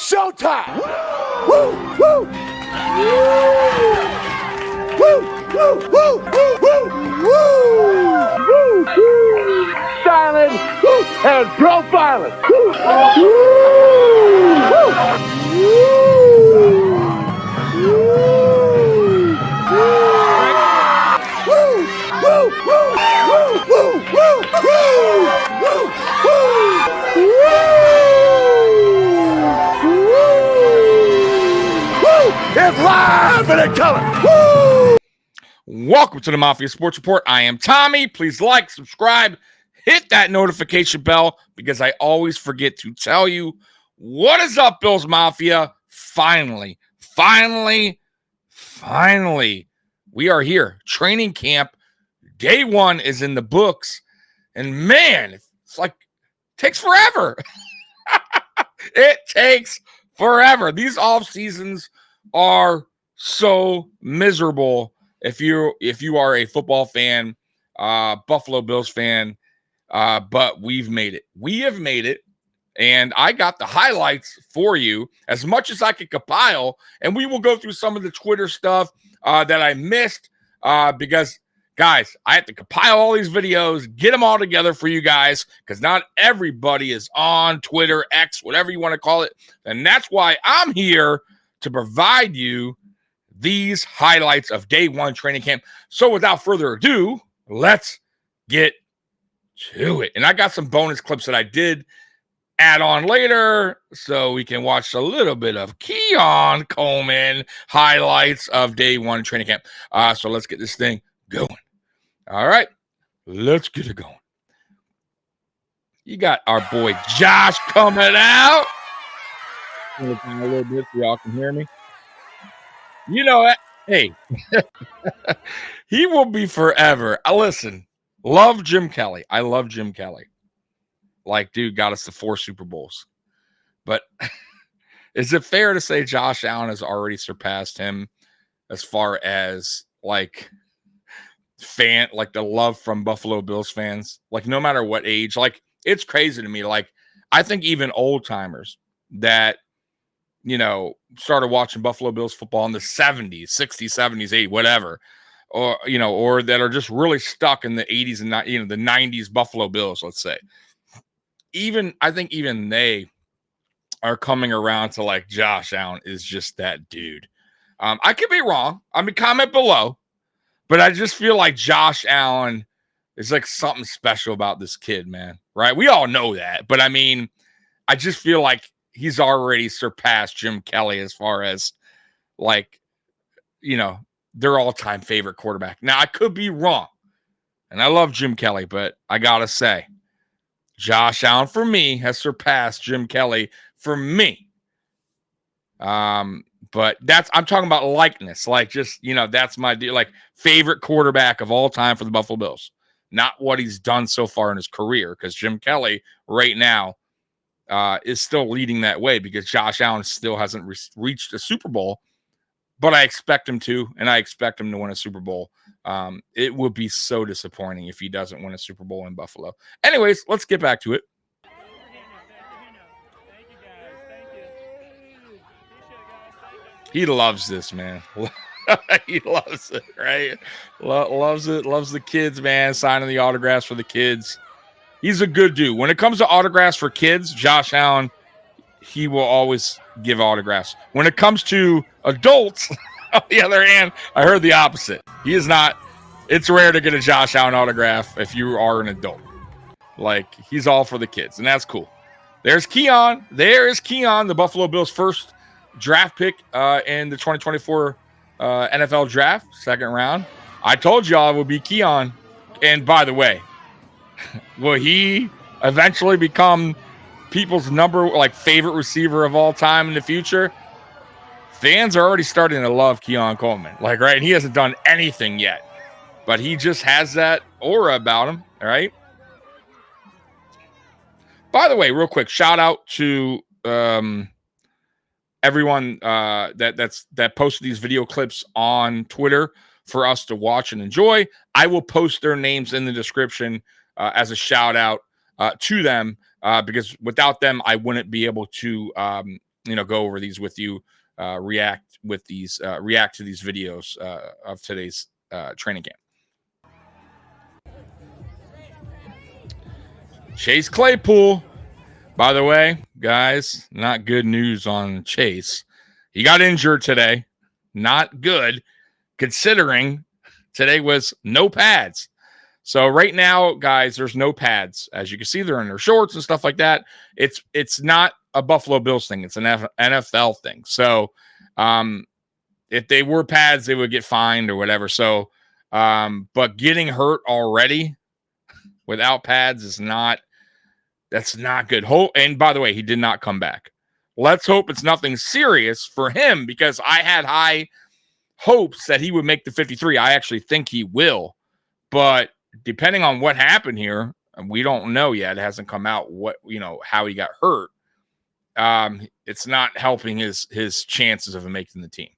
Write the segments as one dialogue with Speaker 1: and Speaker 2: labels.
Speaker 1: showtime. Woo, woo. Woo, woo, woo, woo, woo, woo, woo. Silent and profiling. Woo, woo, it's live and in color. Woo!
Speaker 2: Welcome to the Mafia Sports Report. I am Tommy. Please like, subscribe, hit that notification bell because I always forget to tell you what is up, Bills Mafia. Finally, we are here. Training camp, day one is in the books, and man, it's like takes forever. It takes forever. These off seasons are so miserable if you are a football fan, Buffalo Bills fan, but we've made it. We have made it, and I got the highlights for you as much as I could compile, and we will go through some of the Twitter stuff that I missed because, guys, I have to compile all these videos, get them all together for you guys because not everybody is on Twitter, X, whatever you want to call it, and that's why I'm here to provide you these highlights of day one training camp. So without further ado, let's get to it. And I got some bonus clips that I did add on later so we can watch a little bit of Keon Coleman highlights of day one training camp. So let's get this thing going. All right, let's get it going. You got our boy Josh coming out. A little bit so y'all can hear me. You know what? Hey, he will be forever. Listen, love Jim Kelly. I love Jim Kelly. Like, dude, got us to 4 Super Bowls. But is it fair to say Josh Allen has already surpassed him as far as like the love from Buffalo Bills fans? Like, no matter what age, like it's crazy to me. Like, I think even old timers that started watching Buffalo Bills football in the 70s, 60s, 70s, 80s, whatever, or that are just really stuck in the 80s and the 90s Buffalo Bills, let's say. I think even they are coming around to like Josh Allen is just that dude. I could be wrong. I mean, comment below, but I just feel like Josh Allen is like something special about this kid, man. Right? We all know that, but I mean, I just feel like he's already surpassed Jim Kelly as far as like, their all-time favorite quarterback. Now, I could be wrong, and I love Jim Kelly, but I got to say, Josh Allen for me has surpassed Jim Kelly for me. But I'm talking about likeness, like just, that's my deal, like favorite quarterback of all time for the Buffalo Bills, not what he's done so far in his career, because Jim Kelly right now is still leading that way because Josh Allen still hasn't reached a Super Bowl, but I expect him to, and I expect him to win a Super Bowl. It would be so disappointing if he doesn't win a Super Bowl in Buffalo. Anyways, let's get back to it. He loves this, man. He loves it, right? Loves it. Loves the kids, man. Signing the autographs for the kids. He's a good dude. When it comes to autographs for kids, Josh Allen, he will always give autographs. When it comes to adults, on the other hand, I heard the opposite. He is not. It's rare to get a Josh Allen autograph if you are an adult. Like, he's all for the kids, and that's cool. There's Keon. There is Keon, the Buffalo Bills' first draft pick in the 2024 NFL draft, second round. I told y'all it would be Keon. And by the way, will he eventually become people's favorite receiver of all time in the future? Fans are already starting to love Keon Coleman. Like, right? And he hasn't done anything yet, but he just has that aura about him. All right. By the way, real quick, shout out to everyone that posted these video clips on Twitter for us to watch and enjoy. I will post their names in the description as a shout out to them because without them, I wouldn't be able to go over these with you, react to these videos of today's training camp. Chase Claypool, by the way, guys, not good news on Chase. He got injured today. Not good, considering today was no pads. So right now, guys, there's no pads. As you can see, they're in their shorts and stuff like that. It's not a Buffalo Bills thing. It's an NFL thing. So if they were pads, they would get fined or whatever. So, but getting hurt already without pads is not. That's not good. And by the way, he did not come back. Let's hope it's nothing serious for him, because I had high hopes that he would make the 53. I actually think he will. But depending on what happened here, we don't know yet. It hasn't come out how he got hurt. It's not helping his chances of making the team.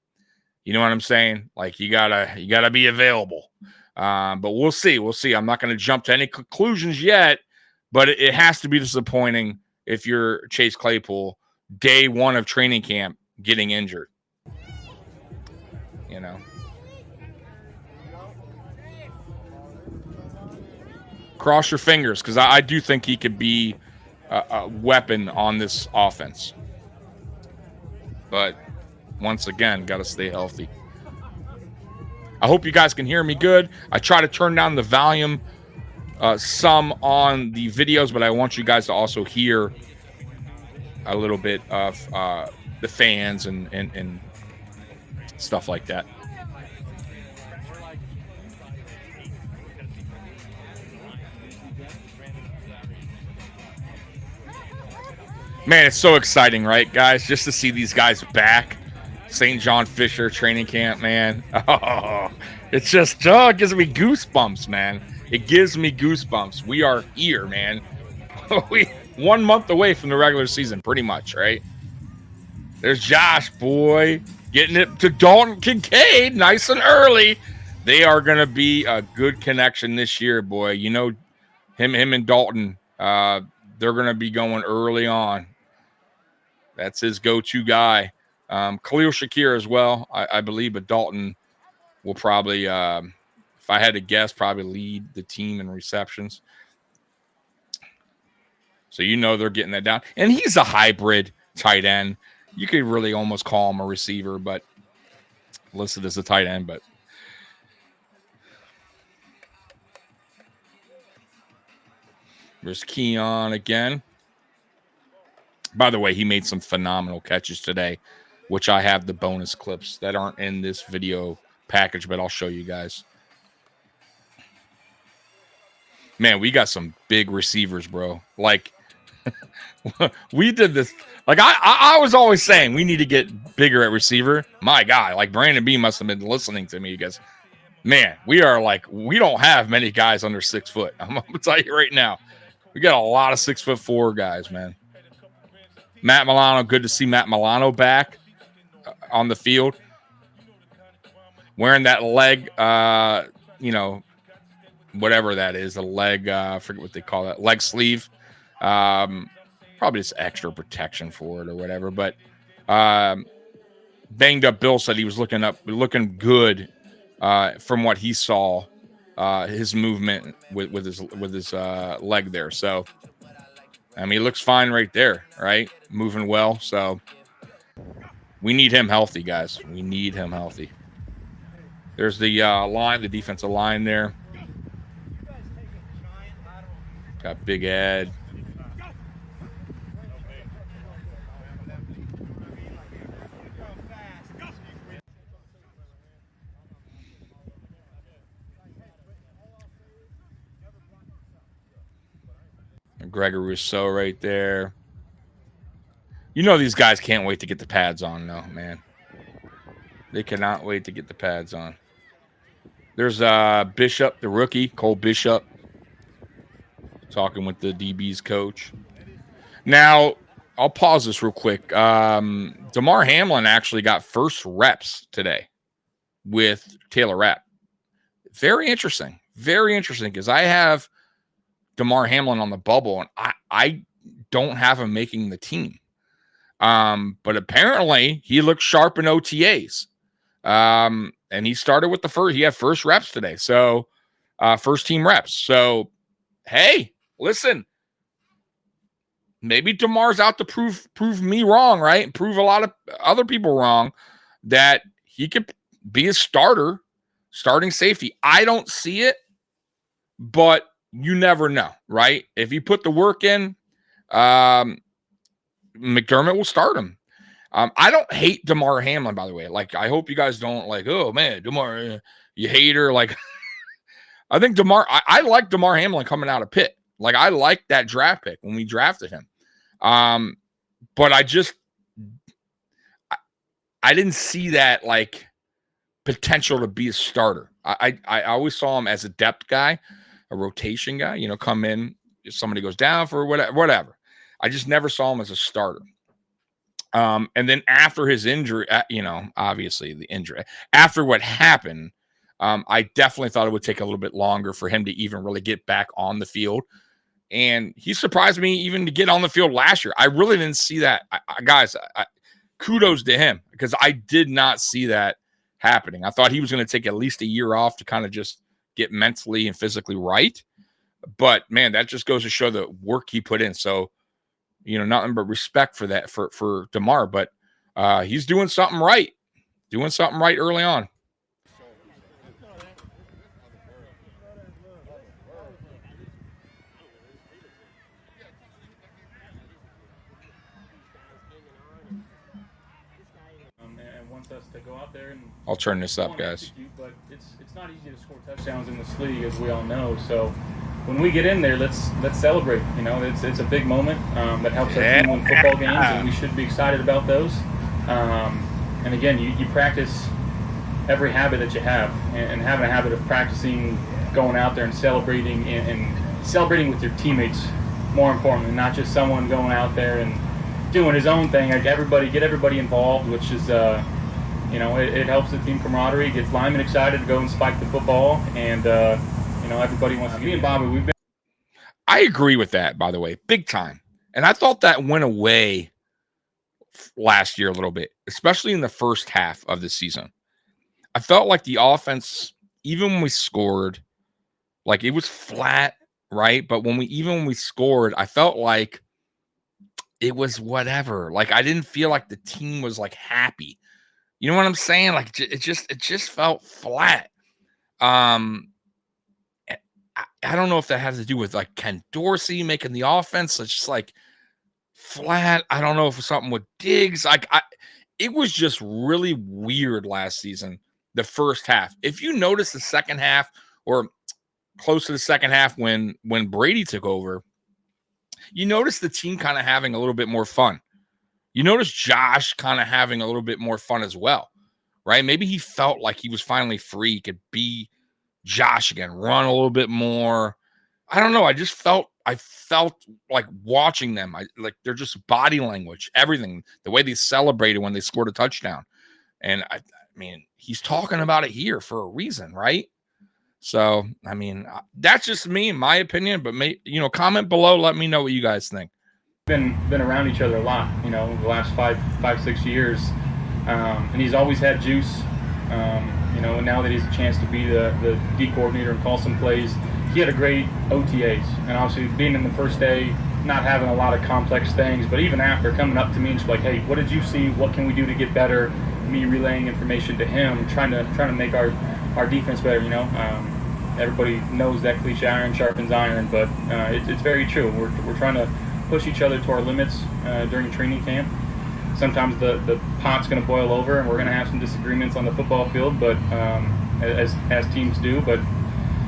Speaker 2: You know what I'm saying? Like, you gotta be available. But we'll see. We'll see. I'm not going to jump to any conclusions yet. But it has to be disappointing if you're Chase Claypool, day one of training camp, getting injured. Cross your fingers, because I do think he could be a weapon on this offense. But once again, got to stay healthy. I hope you guys can hear me good. I try to turn down the volume some on the videos, but I want you guys to also hear a little bit of the fans and stuff like that. Man, it's so exciting, right, guys? Just to see these guys back. St. John Fisher training camp, man. Oh, it just gives me goosebumps, man. It gives me goosebumps. We are here, man. We 1 month away from the regular season, pretty much, right? There's Josh, boy, getting it to Dalton Kincaid nice and early. They are going to be a good connection this year, boy. You know, him and Dalton, they're going to be going early on. That's his go-to guy. Khalil Shakir as well, I believe, but Dalton will probably, if I had to guess, probably lead the team in receptions. So they're getting that down. And he's a hybrid tight end. You could really almost call him a receiver, but listed as a tight end. But there's Keon again. By the way, he made some phenomenal catches today, which I have the bonus clips that aren't in this video package, but I'll show you guys. Man, we got some big receivers, bro. Like, we did this. Like, I was always saying we need to get bigger at receiver. My God, like Brandon B must have been listening to me, because, man, we don't have many guys under 6 foot. I'm going to tell you right now. We got a lot of 6'4" guys, man. Matt Milano, good to see Matt Milano back on the field. Wearing that leg, whatever that is, a leg, I forget what they call that, leg sleeve. Probably just extra protection for it or whatever. But banged up Bill said he was looking good from what he saw, his movement with his leg there. So, I mean, he looks fine right there, right? Moving well. So we need him healthy, guys. We need him healthy. There's the defensive line there. Got Big Ed. Gregory Rousseau right there. These guys can't wait to get the pads on, though, man. They cannot wait to get the pads on. There's Bishop, the rookie, Cole Bishop, talking with the DB's coach. Now, I'll pause this real quick. Damar Hamlin actually got first reps today with Taylor Rapp. Very interesting, because I have Damar Hamlin on the bubble, and I don't have him making the team. But apparently he looked sharp in OTAs. And he started with he had first reps today. So, first team reps. So, hey, listen, maybe Damar's out to prove me wrong, right? Prove a lot of other people wrong that he could be a starting safety. I don't see it, but you never know, right? If you put the work in, McDermott will start him. I don't hate Damar Hamlin, by the way. Like, I hope you guys don't like, oh man, Damar, you hater. Like, I think I like Damar Hamlin coming out of Pitt. Like, I like that draft pick when we drafted him. But I didn't see that like potential to be a starter. I always saw him as a depth guy, a rotation guy, come in if somebody goes down for whatever. I just never saw him as a starter. And then after his injury, obviously the injury, after what happened, I definitely thought it would take a little bit longer for him to even really get back on the field. And he surprised me even to get on the field last year. I really didn't see that. Guys, kudos to him because I did not see that happening. I thought he was going to take at least a year off to kind of just get mentally and physically right. But, man, that just goes to show the work he put in. So, nothing but respect for that for Damar. But he's doing something right. Early on.
Speaker 3: Us to go out there and
Speaker 2: I'll turn this up, guys.
Speaker 3: But it's not easy to score touchdowns in this league, as we all know. So when we get in there, let's celebrate. It's a big moment that helps our team win football games, and we should be excited about those. And again, you practice every habit that you have, and having a habit of practicing going out there and celebrating and celebrating with your teammates. More importantly, not just someone going out there and doing his own thing. Like get everybody involved, which is. It helps the team camaraderie, gets linemen excited to go and spike the football, and, everybody wants to. Me and Bobby, we've been.
Speaker 2: I agree with that, by the way, big time. And I thought that went away last year a little bit, especially in the first half of the season. I felt like the offense, even when we scored, like it was flat, right? But when we scored, I felt like it was whatever. Like I didn't feel like the team was like happy. You know what I'm saying? Like it just felt flat. I don't know if that has to do with like Ken Dorsey making the offense. It's just like flat. I don't know if it's something with Diggs. It was just really weird last season. The first half. If you notice the second half or close to the second half when Brady took over, you notice the team kind of having a little bit more fun. You notice Josh kind of having a little bit more fun as well, right? Maybe he felt like he was finally free. He could be Josh again, run a little bit more. I don't know. I felt like watching them. Like they're just body language, everything, the way they celebrated when they scored a touchdown. And I mean, he's talking about it here for a reason, right? So, I mean, that's just me, my opinion, but comment below. Let me know what you guys think.
Speaker 3: Been around each other a lot, the last 5-6 years, and he's always had juice, and now that he's a chance to be the D coordinator and call some plays, he had a great OTAs, and obviously being in the first day, not having a lot of complex things, but even after coming up to me and just like, hey, what did you see? What can we do to get better? Me relaying information to him, trying to make our defense better. Everybody knows that cliche, iron sharpens iron, but it's very true. We're trying to push each other to our limits during training camp. Sometimes the pot's going to boil over and we're going to have some disagreements on the football field, but as teams do, but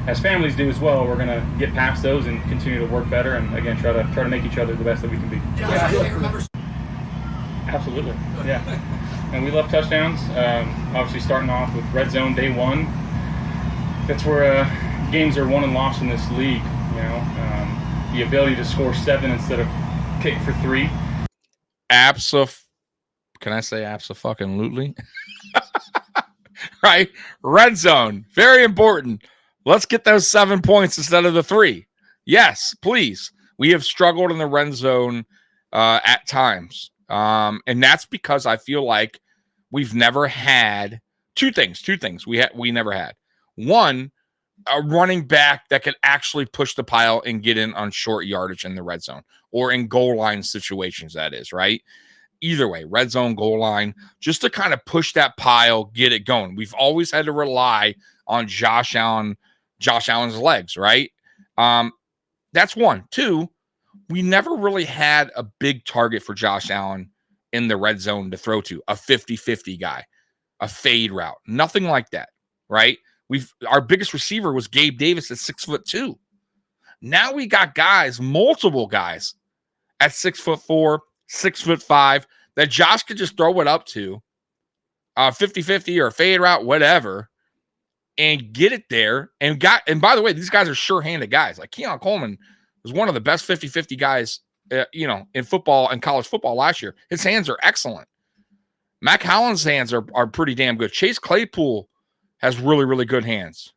Speaker 3: as families do as well, we're going to get past those and continue to work better and again try to make each other the best that we can be. Absolutely, yeah. And we love touchdowns. Obviously starting off with red zone day one. That's where games are won and lost in this league, the ability to score 7 instead of kick for 3.
Speaker 2: Can I say abso-fucking-lutely? Right? Red zone. Very important. Let's get those 7 points instead of the 3. Yes, please. We have struggled in the red zone at times. And that's because I feel like we've never had two things we never had. One, a running back that could actually push the pile and get in on short yardage in the red zone or in goal line situations, that is, right? Either way, red zone, goal line, just to kind of push that pile, get it going. We've always had to rely on Josh Allen's legs, right? That's one. Two, we never really had a big target for Josh Allen in the red zone to throw to, a 50-50 guy, a fade route, nothing like that, right? Our biggest receiver was Gabe Davis at 6'2". Now we got multiple guys at 6'4", 6'5", that Josh could just throw it up to, 50-50 or a fade route, whatever, and get it there. And by the way, these guys are sure-handed guys. Like Keon Coleman was one of the best 50-50 guys, in football and college football last year. His hands are excellent. Mac Holland's hands are pretty damn good. Chase Claypool has really, really good hands.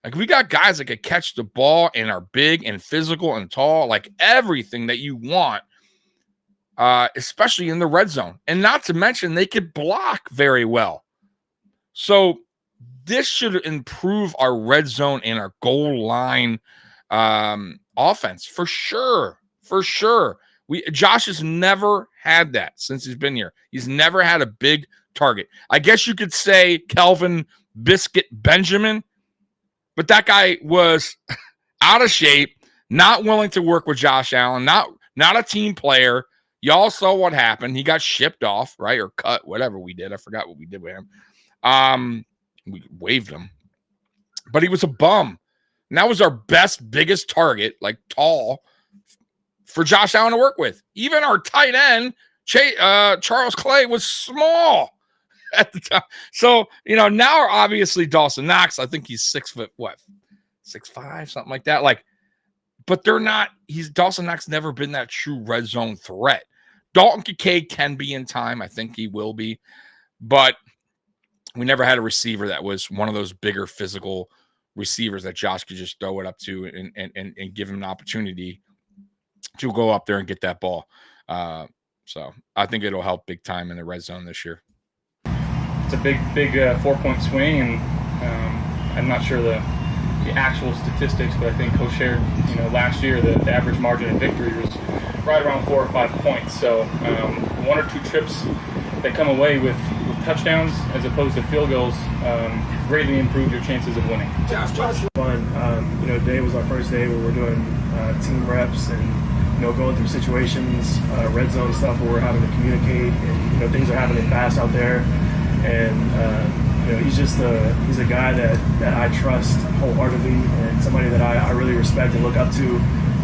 Speaker 2: Like, we got guys that could catch the ball and are big and physical and tall, like everything that you want, especially in the red zone. And not to mention, they could block very well. So this should improve our red zone and our goal line offense for sure. For sure. Josh has never had that since he's been here. He's never had a big target. I guess you could say Kelvin Biscuit Benjamin, but that guy was out of shape, not willing to work with Josh Allen, not a team player. Y'all saw what happened. He got shipped off, right? Or cut, whatever we did. I forgot what we did with him. We waived him. But he was a bum. And that was our biggest target, like tall, for Josh Allen to work with. Even our tight end, Charles Clay, was small at the time. So, now obviously Dawson Knox, I think he's 6'5", something like that. Like, but they're not, Dawson Knox never been that true red zone threat. Dalton Kincaid can be in time. I think he will be. But we never had a receiver that was one of those bigger physical receivers that Josh could just throw it up to and give him an opportunity to go up there and get that ball. So I think it'll help big time in the red zone this year.
Speaker 3: It's a big 4-point swing, and I'm not sure the actual statistics, but I think Coach shared, last year the average margin of victory was right around 4 or 5 points. So 1 or 2 trips that come away with touchdowns as opposed to field goals greatly improve your chances of winning.
Speaker 4: Fun. Today was our first day where we're doing team reps and going through situations, red zone stuff where we're having to communicate, and things are happening fast out there. And he's a guy that I trust wholeheartedly, and somebody that I really respect and look up to.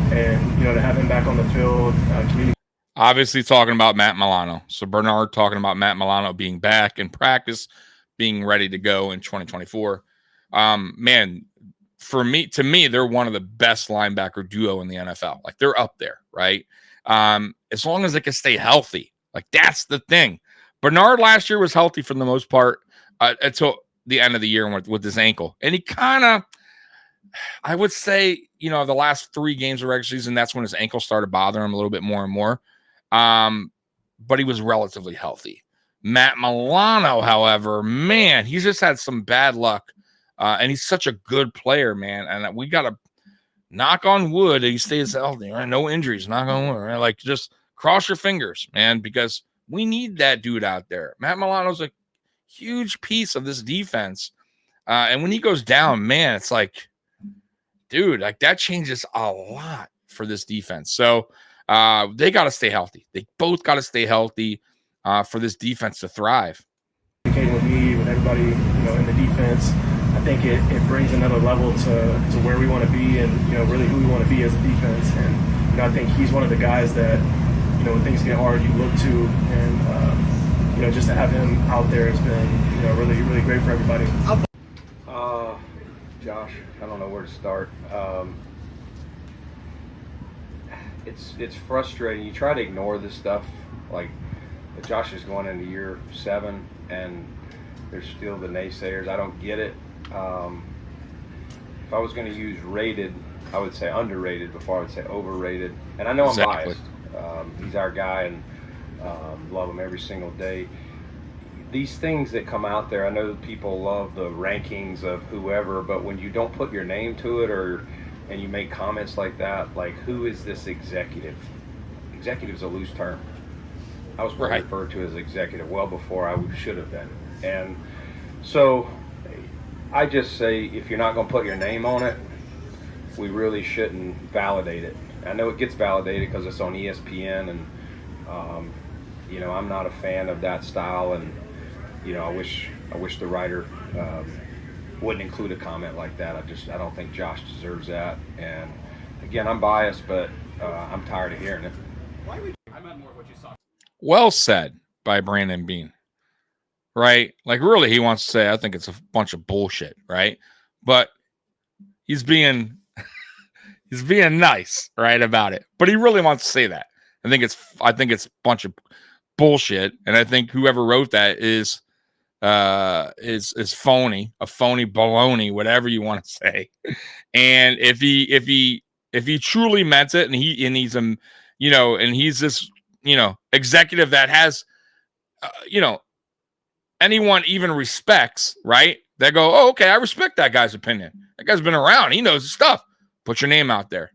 Speaker 4: And to have him back on the field, communicate.
Speaker 2: Obviously talking about Matt Milano. So Bernard talking about Matt Milano being back in practice, being ready to go in 2024. Man, to me, they're one of the best linebacker duo in the NFL. Like, they're up there, right? As long as they can stay healthy. Like, that's the thing. Bernard last year was healthy for the most part until the end of the year with his ankle. And he kind of, I would say, the last 3 games of regular season, that's when his ankle started bothering him a little bit more and more. But he was relatively healthy. Matt Milano, however, man, he's just had some bad luck. And he's such a good player, man. And we got to knock on wood that he stays healthy, right? No injuries, knock on wood, right? Like, just cross your fingers, man, because we need that dude out there. Matt Milano's a huge piece of this defense. And when he goes down, man, it's like, dude, like, that changes a lot for this defense. So they got to stay healthy. They both got to stay healthy for this defense to thrive.
Speaker 4: Communicating with me, with everybody, in the defense, I think it brings another level to where we want to be, and really who we want to be as a defense. And I think he's one of the guys that when things get hard, you look to, and just to have him out there has been really, really great for everybody.
Speaker 5: Josh, I don't know where to start. It's frustrating. You try to ignore this stuff. Like, Josh is going into year 7, and there's still the naysayers. I don't get it. If I was going to use rated, I would say underrated before I would say overrated. And I know I'm biased. He's our guy, and Love them every single day. These things that come out there, I know that people love the rankings of whoever, but when you don't put your name to it and you make comments like that, like, who is this executive? Executive's a loose term. I was referred to as executive well before I should have been. And so I just say, if you're not going to put your name on it, we really shouldn't validate it. I know it gets validated because it's on ESPN, and you know, I'm not a fan of that style, and you know, I wish the writer wouldn't include a comment like that. I don't think Josh deserves that. And again, I'm biased, but I'm tired of hearing it.
Speaker 3: I meant more what you saw.
Speaker 2: Well said by Brandon Bean, right? Like, really, he wants to say, I think it's a bunch of bullshit, right? But he's being nice, right, about it. But he really wants to say that. I think it's a bunch of bullshit, and I think whoever wrote that is phony, a phony baloney, whatever you want to say. And if he truly meant it, and he's you know, and he's this, you know, executive that has you know, anyone even respects, right? They go, oh, okay, I respect that guy's opinion. That guy's been around. He knows his stuff. Put your name out there.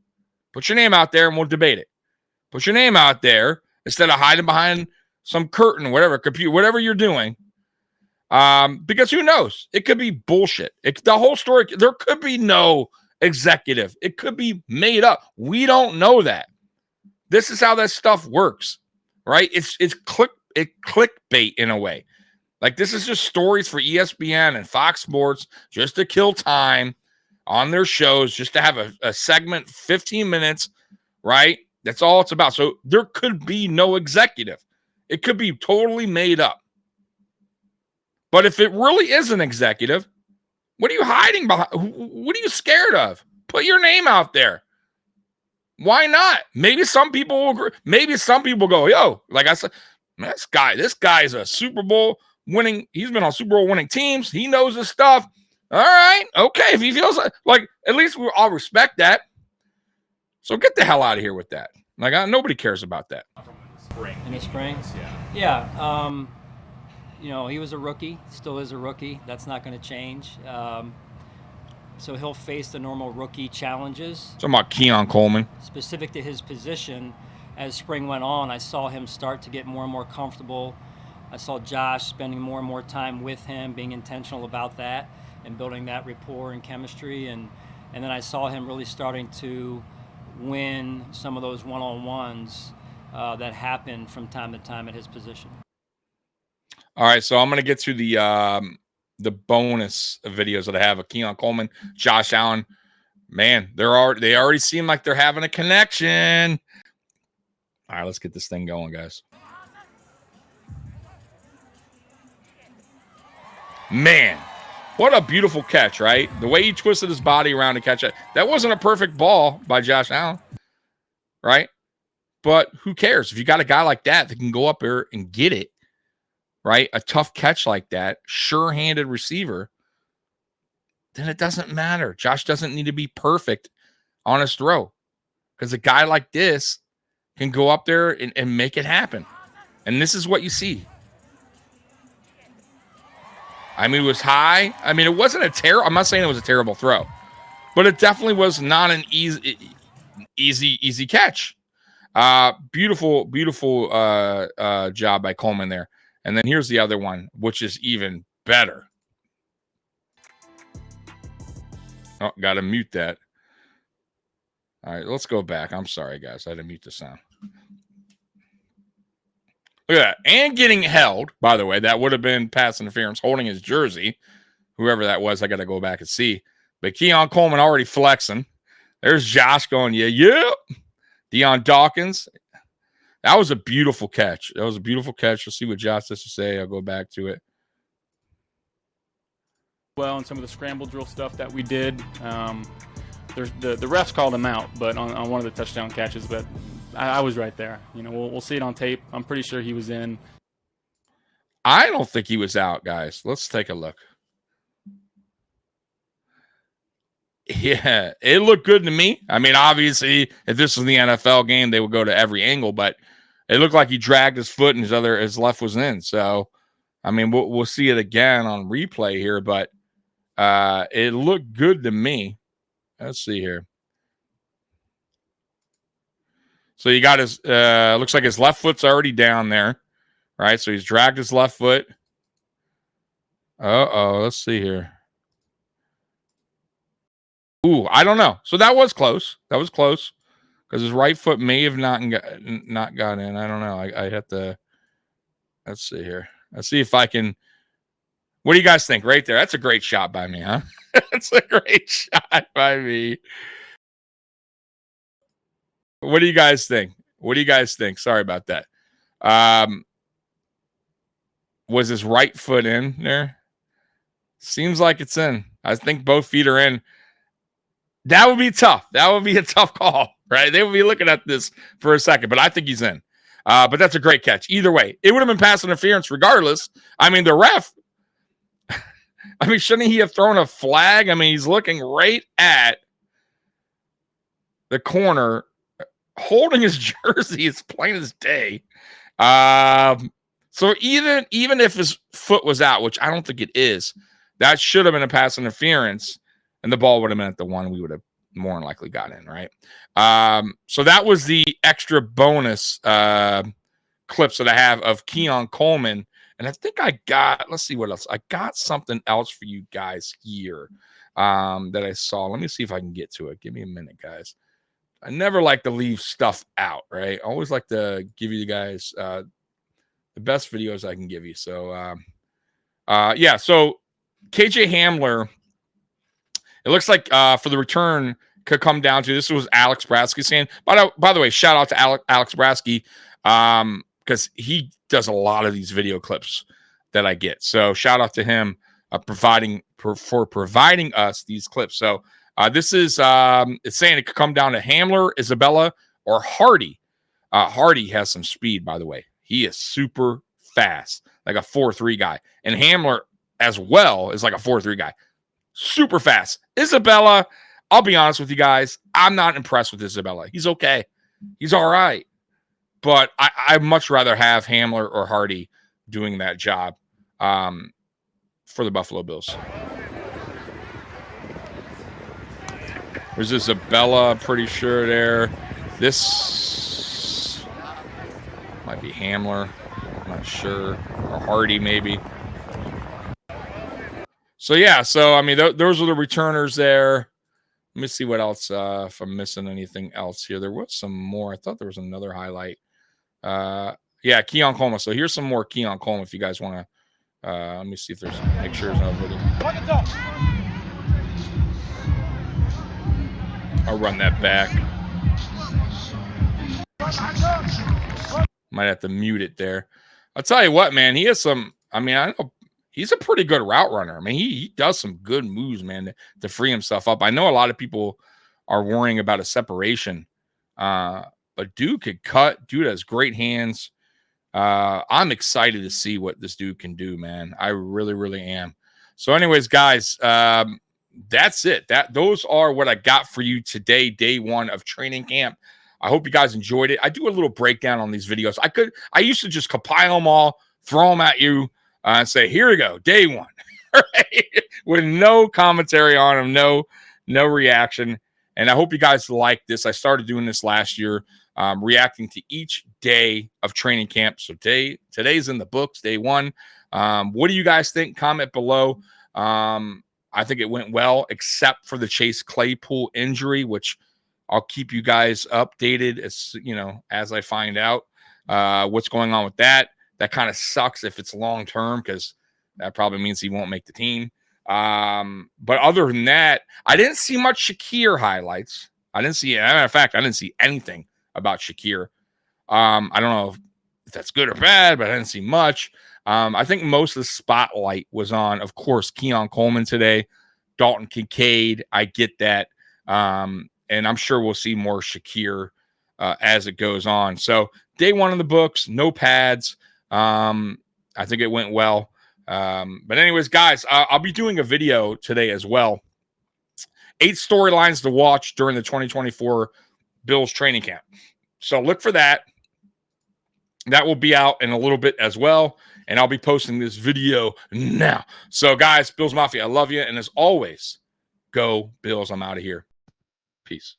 Speaker 2: Put your name out there, and we'll debate it. Put your name out there instead of hiding behind some curtain, whatever, computer, whatever you're doing. Because who knows? It could be bullshit. The whole story, there could be no executive. It could be made up. We don't know that. This is how that stuff works, right? It's clickbait in a way. Like, this is just stories for ESPN and Fox Sports just to kill time on their shows, just to have a segment, 15 minutes, right? That's all it's about. So there could be no executive. It could be totally made up. But if it really is an executive, what are you hiding behind? What are you scared of? Put your name out there. Why not? Maybe some people will agree. Maybe some people go, yo, like I said, this guy's a Super Bowl winning. He's been on Super Bowl winning teams. He knows his stuff. All right. Okay. If he feels like at least I'll respect that. So get the hell out of here with that. Like, nobody cares about that.
Speaker 6: In the spring? Yeah. You know, he was a rookie, still is a rookie. That's not going to change. So he'll face the normal rookie challenges.
Speaker 2: Talking about Keon Coleman.
Speaker 6: Specific to his position, as spring went on, I saw him start to get more and more comfortable. I saw Josh spending more and more time with him, being intentional about that and building that rapport and chemistry. And then I saw him really starting to win some of those one-on-ones that happen from time to time at his position.
Speaker 2: All right, so I'm going to get to the bonus videos that I have of Keon Coleman, Josh Allen. Man, they already seem like they're having a connection. All right, let's get this thing going, guys. Man, what a beautiful catch, right? The way he twisted his body around to catch it. That wasn't a perfect ball by Josh Allen, right? But who cares? If you got a guy like that can go up there and get it, right? A tough catch like that, sure-handed receiver, then it doesn't matter. Josh doesn't need to be perfect on his throw, because a guy like this can go up there and make it happen. And this is what you see. I mean, it was high. I mean, it wasn't a terrible. I'm not saying it was a terrible throw, but it definitely was not an easy catch. Beautiful job by Coleman there. And then here's the other one, which is even better. Oh, got to mute that. All right, let's go back. I'm sorry, guys. I had to mute the sound. Look at that. And getting held, by the way. That would have been pass interference, holding his jersey. Whoever that was, I got to go back and see. But Keon Coleman already flexing. There's Josh going, yeah. Deion Dawkins. That was a beautiful catch. We'll see what Josh has to say. I'll go back to it.
Speaker 3: Well, and some of the scramble drill stuff that we did, the refs called him out, but on one of the touchdown catches. But I was right there. You know, we'll see it on tape. I'm pretty sure he was in.
Speaker 2: I don't think he was out, guys. Let's take a look. Yeah, it looked good to me. I mean, obviously, if this was the NFL game, they would go to every angle. But it looked like he dragged his foot and his left was in. So, I mean, we'll see it again on replay here, but it looked good to me. Let's see here. So you got his, looks like his left foot's already down there, right? So he's dragged his left foot. Let's see here. Ooh, I don't know. So that was close. That was close because his right foot may have not got in. I don't know. I have to. Let's see here. Let's see if I can. What do you guys think? Right there. That's a great shot by me, huh? That's a great shot by me. What do you guys think? What do you guys think? Sorry about that. Was his right foot in there? Seems like it's in. I think both feet are in. That would be tough. That would be a tough call, right? They would be looking at this for a second, but I think he's in. But that's a great catch. Either way, it would have been pass interference regardless. I mean, the ref, I mean, shouldn't he have thrown a flag? I mean, he's looking right at the corner, holding his jersey. It's plain as day. So even if his foot was out, which I don't think it is, that should have been a pass interference, and the ball would have been at the one we would have more than likely got in, right? So that was the extra bonus clips that I have of Keon Coleman. And I think I got, let's see what else. I got something else for you guys here that I saw. Let me see if I can get to it. Give me a minute, guys. I never like to leave stuff out, right? I always like to give you guys the best videos I can give you. So, yeah, so KJ Hamler, it looks like for the return could come down to, this was Alex Brasky saying, by the way, shout out to Alex Brasky because he does a lot of these video clips that I get. So shout out to him for providing us these clips. So this is, it's saying it could come down to Hamler, Isabella, or Hardy. Hardy has some speed, by the way. He is super fast, like a 4.3 guy. And Hamler as well is like a 4.3 guy. Super fast. Isabella, I'll be honest with you guys, I'm not impressed with Isabella. He's okay. He's all right. But I'd much rather have Hamler or Hardy doing that job for the Buffalo Bills. There's Isabella, pretty sure there. This might be Hamler. I'm not sure. Or Hardy, maybe. So, yeah. So, I mean, those are the returners there. Let me see what else, if I'm missing anything else here. There was some more. I thought there was another highlight. Yeah, Keon Coleman. So, here's some more Keon Coleman if you guys want to. Let me see if there's, make sure there's no video. I'll run that back. Might have to mute it there. I'll tell you what, man. He has some, I mean, I know he's a pretty good route runner. I mean, he does some good moves, man, to free himself up. I know a lot of people are worrying about a separation, but dude could cut. Dude has great hands. I'm excited to see what this dude can do, man. I really, really am. So anyways, guys, that's it. Those are what I got for you today, day one of training camp. I hope you guys enjoyed it. I do a little breakdown on these videos. I used to just compile them all, throw them at you, and say, here we go, day one, right? With no commentary on them, no reaction. And I hope you guys like this. I started doing this last year, reacting to each day of training camp. So today's in the books, day one. What do you guys think? Comment below. I think it went well, except for the Chase Claypool injury, which I'll keep you guys updated as I find out what's going on with that. That kind of sucks if it's long term, because that probably means he won't make the team. But other than that, I didn't see much Shakir highlights. As a matter of fact, I didn't see anything about Shakir. I don't know if that's good or bad, but I didn't see much. I think most of the spotlight was on, of course, Keon Coleman today, Dalton Kincaid. I get that. And I'm sure we'll see more Shakir as it goes on. So day one in the books, no pads. I think it went well. But anyways, guys, I'll be doing a video today as well. 8 storylines to watch during the 2024 Bills training camp. So look for that. That will be out in a little bit as well. And I'll be posting this video now. So, guys, Bills Mafia, I love you. And as always, go Bills. I'm out of here. Peace.